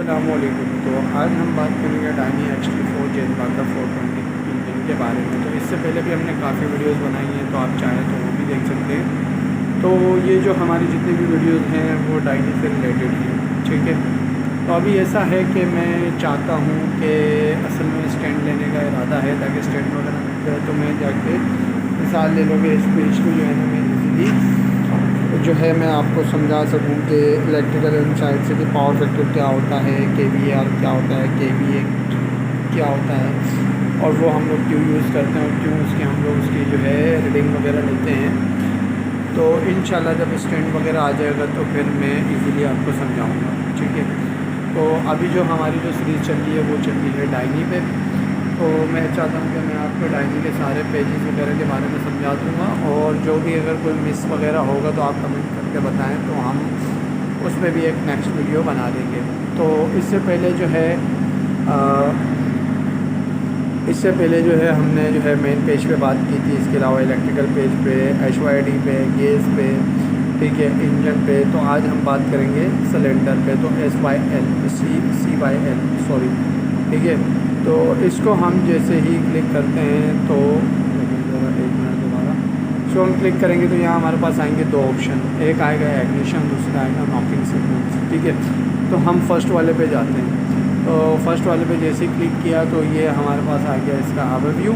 अस्सलामुअलैकुम। तो आज हम बात करेंगे डायनी XT4 जेनपाका 420 इंजन के बारे में। तो इससे पहले भी हमने काफ़ी वीडियोस बनाई हैं, तो आप चाहें तो वो भी देख सकते हैं। तो ये जो हमारी जितनी भी वीडियोस हैं वो डायनी से रिलेटेड हैं, ठीक है। तो अभी ऐसा है कि मैं चाहता हूँ कि असल में स्टैंड लेने का इरादा है, ताकि स्टैंड वगैरह मिल जाए तो मैं जाके मिसाल ले लोगे इस पेज को जो है ना, मैं ईज़िली जो है मैं आपको समझा सकूं कि इलेक्ट्रिकल इनसाइड से कि पावर फैक्टर क्या होता है, KVAR क्या होता है, KVA क्या होता है, और वो हम लोग क्यों यूज़ करते हैं और क्यों उसकी हम लोग उसकी जो है रीडिंग वगैरह लेते हैं। तो इंशाल्लाह जब स्टैंड वगैरह आ जाएगा तो फिर मैं इजीली आपको समझाऊंगा, ठीक है। तो अभी जो हमारी जो सीरीज़ चल रही है वो चल रही है डायनी पे। तो मैं चाहता हूँ कि मैं आपको डायनी के सारे पेजेस वगैरह के बारे में समझा दूँगा, और जो भी अगर कोई मिस वगैरह होगा तो आप कमेंट करके बताएं, तो हम उस पर भी एक नेक्स्ट वीडियो बना देंगे। तो इससे पहले जो है हमने जो है मेन पेज पे बात की थी। इसके अलावा इलेक्ट्रिकल पेज पे, HYD पे, गेज पे, ठीक है, इंजन पे। तो आज हम बात करेंगे सिलेंडर पे, तो CYL सॉरी, ठीक है। तो इसको हम जैसे ही क्लिक करते हैं तो ज़रा एक मिनट दोबारा, इसको हम क्लिक करेंगे तो यहाँ हमारे पास आएंगे दो ऑप्शन, एक आएगा इग्निशन, दूसरा आएगा नॉकिंग सिग्नल, ठीक है। तो हम फर्स्ट वाले पे जाते हैं। तो फर्स्ट वाले पे जैसे ही क्लिक किया तो ये हमारे पास आ गया इसका ओवरव्यू।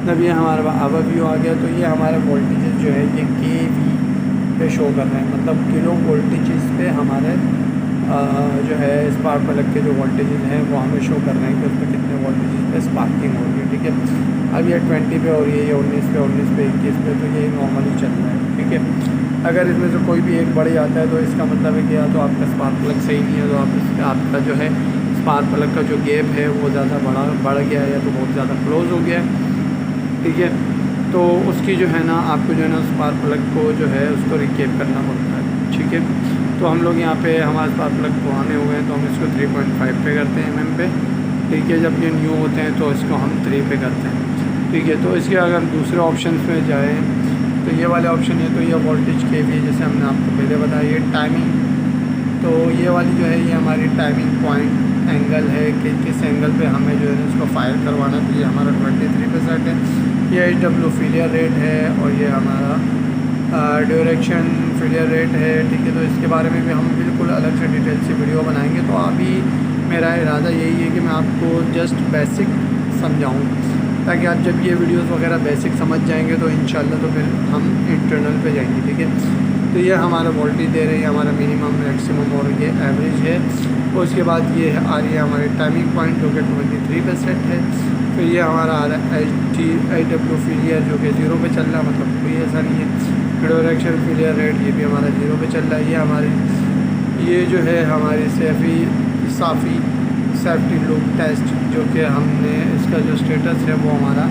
जब ये हमारे पास ओवरव्यू आ गया तो ये हमारे वोल्टेजेस जो है ये KV पे शो कर रहे हैं, मतलब किलो वोल्टेजेस पे हमारे जो है स्पार्क प्लग के जो वोल्टेजेस हैं वो हमें शो कर रहे हैं कि उसमें कितने वोल्टेजेस पे स्पार्किंग हो रही है, ठीक है। अब ये 20 पे और ये 19 पे, 19 पे, 21 पे, तो ये नॉर्मली चल रहा है, ठीक है। अगर इसमें से कोई भी एक बढ़ जाता है तो इसका मतलब है कि या तो आपका स्पार्क प्लग सही नहीं है, तो आपका जो है स्पार्क प्लग का जो गैप है वो ज़्यादा बढ़ गया है, या तो बहुत ज़्यादा क्लोज़ हो गया है, ठीक है। तो उसकी जो है ना आपको जो है ना स्पार्क प्लग को जो है उसको रिकेप करना पड़ता है, ठीक है। तो हम लोग यहाँ पे हमारे स्पार्क प्लग पुराने हुए हैं तो हम इसको 3.5 पे करते हैं mm पे, ठीक है। जब ये न्यू होते हैं तो इसको हम 3 पे करते हैं, ठीक है। तो इसके अगर दूसरे ऑप्शन में जाएँ तो ये वाले ऑप्शन है, तो ये वोल्टेज KV जैसे हमने आपको पहले बताया। ये टाइमिंग, तो ये वाली जो है ये हमारी टाइमिंग पॉइंट एंगल है कि किस एंगल पे हमें जो है इसको फायर करवाना है, तो ये हमारा 23% है। ये HW फेलियर रेट है, और ये हमारा ड्यूरेक्शन फेलियर रेट है, ठीक है। तो इसके बारे में भी हम बिल्कुल अलग से डिटेल से वीडियो बनाएंगे। तो अभी मेरा इरादा यही है कि मैं आपको जस्ट बेसिक समझाऊँ, ताकि आप जब ये वीडियोस वगैरह बेसिक समझ जाएंगे तो इंशाल्लाह तो फिर हम इंटरनल पे जाएंगे, ठीक है। तो ये हमारा वोल्टेज दे रही है, हमारा मिनिमम, मैक्सिमम और ये एवरेज है। और उसके बाद ये आ रही है हमारी टाइमिंग पॉइंट जो कि 23% है। फिर ये हमारा आ रहा है HW फेलियर जो कि 0 पे चल रहा है, मतलब कोई ऐसा नहीं है। ड्यूरेक्शन फेलियर रेट ये भी हमारा 0 पे चल रहा है। ये जो है हमारी साफ़ी सेफ्टी लूप टेस्ट जो कि हमने इसका जो स्टेटस है वो हमारा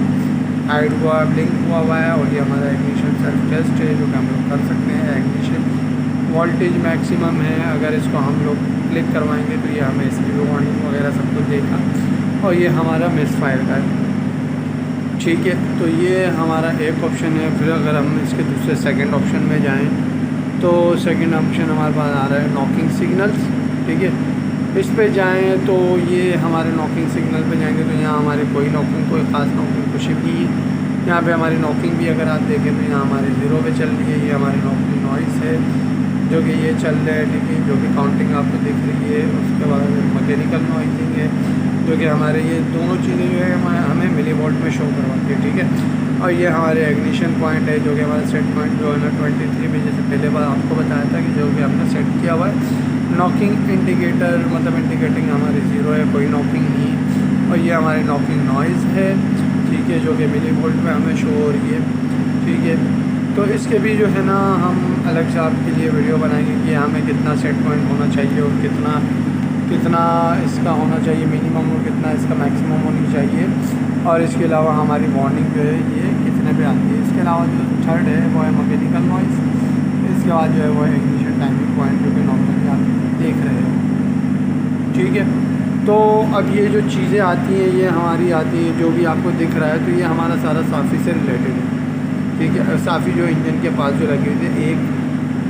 हाइड हुआ, ब्लिंक हुआ है। और ये हमारा इग्निशन सेल्फ टेस्ट है जो कि हम लोग कर सकते हैं। इग्निशन वोल्टेज मैक्सिमम है, अगर इसको हम लोग क्लिक करवाएंगे तो ये हमें इसकी वार्निंग वगैरह सब कुछ देगा। और ये हमारा मिस फायर का है, ठीक है। तो ये हमारा एक ऑप्शन है। फिर अगर हम इसके दूसरे सेकंड ऑप्शन में जाएं तो सेकंड ऑप्शन हमारे पास आ रहा है नॉकिंग सिग्नल्स, ठीक है। इस पे जाएं तो ये हमारे नॉकिंग सिग्नल पे जाएंगे तो यहाँ हमारे कोई ख़ास नॉकिंग कुछ भी है। यहाँ पे हमारी नॉकिंग भी अगर आप देखें तो यहाँ हमारे 0 पे चल रही है। ये हमारी नॉकिंग नॉइस है जो कि ये चल रहा है, ठीक है, जो कि काउंटिंग आपको दिख रही है। उसके बाद मैकेनिकल नॉइसिंग है जो कि हमारे ये दोनों चीज़ें जो है हमें मिली वोल्ट में शो करवाती है, ठीक है। और ये हमारे इग्निशन पॉइंट है जो कि हमारा सेट पॉइंट जो है ना 23 में, जैसे पहले बार आपको बताया था कि जो कि हमने सेट किया हुआ है। नॉकिंग इंडिकेटर मतलब इंडिकेटिंग हमारी 0 है, कोई नॉकिंग नहीं। और ये हमारी नॉकिंग नॉइज़ है, ठीक है, जो कि मिली वोल्ट में हमें शो हो रही है, ठीक है। तो इसके भी जो है ना हम अलग से आपके लिए वीडियो बनाएंगे कि हमें कितना सेट पॉइंट होना चाहिए और कितना इसका होना चाहिए मिनिमम, और कितना इसका मैक्सिमम होनी चाहिए। और इसके अलावा हमारी वार्निंग जो है ये कितने पे आती है। इसके अलावा जो थर्ड है वो है मैकेनिकल नॉइस। इसके बाद जो है वो है इग्निशन टाइमिंग पॉइंट जो कि नॉर्मली आप देख रहे हो, ठीक है। तो अब ये जो चीज़ें आती हैं ये हमारी आती हैं, जो भी आपको दिख रहा है तो ये हमारा सारा साफ़ी से रिलेटेड है, ठीक है। साफ़ी जो इंजन के पास जो लगी हुई थी, एक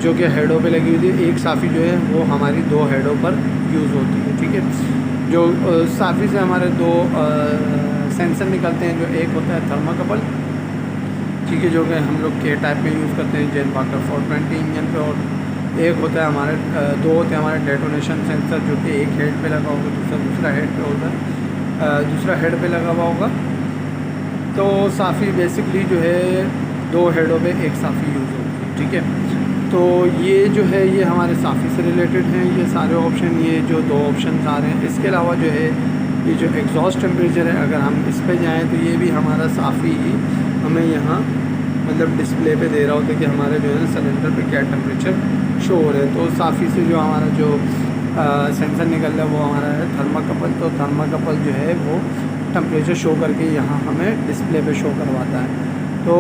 जो कि हेडों पे लगी हुई थी। एक साफ़ी जो है वो हमारी 2 हेडों पर यूज़ होती है, ठीक है। जो साफ़ी से हमारे 2 सेंसर निकलते हैं। जो एक होता है थर्माकपल, ठीक है, जो कि हम लोग के टाइप में यूज़ करते हैं जेन पाकर 420 इंजन पे। और एक होता है हमारे 2 होते हैं हमारे डेटोनेशन सेंसर, जो कि एक हेड पे लगा होगा, दूसरा हेड पे होगा, दूसरा हेड पे लगा हुआ होगा। तो साफ़ी बेसिकली जो है 2 हेडों पे एक साफ़ी यूज़ होती है, ठीक है। तो ये जो है ये हमारे साफ़ी से रिलेटेड हैं ये सारे ऑप्शन, ये जो 2 ऑप्शन आ रहे हैं। इसके अलावा जो है ये जो एग्जॉस्ट टेम्परेचर है, अगर हम इस पे जाएँ तो ये भी हमारा साफ़ी हमें यहाँ मतलब डिस्प्ले पे दे रहा होता है कि हमारे जो है सिलेंडर पे क्या टेम्परेचर शो हो रहा है। तो साफ़ी से जो हमारा जो सेंसर निकल रहा है वो हमारा है थर्माकपल। तो थर्माकपल जो है वो टेम्परेचर शो करके यहाँ हमें डिस्प्ले पे शो करवाता है। तो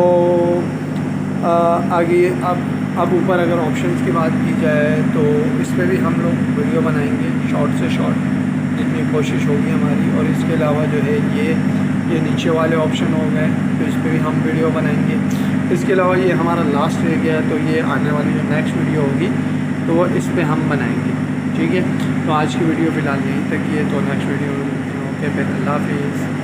आगे अब ऊपर अगर ऑप्शंस की बात की जाए तो इस पर भी हम लोग वीडियो बनाएंगे, शॉर्ट से शॉर्ट जितनी कोशिश होगी हमारी। और इसके अलावा जो है ये नीचे वाले ऑप्शन हो गए, तो इस पर भी हम वीडियो बनाएंगे। इसके अलावा ये हमारा लास्ट रह गया है, तो ये आने वाली जो नेक्स्ट वीडियो होगी तो वो इस पर हम बनाएंगे, ठीक है। तो आज की वीडियो फ़िलहाल यहीं तक ही है, तो नेक्स्ट वीडियो में मिलते हैं। ओके, फिर अल्लाह हाफिज़।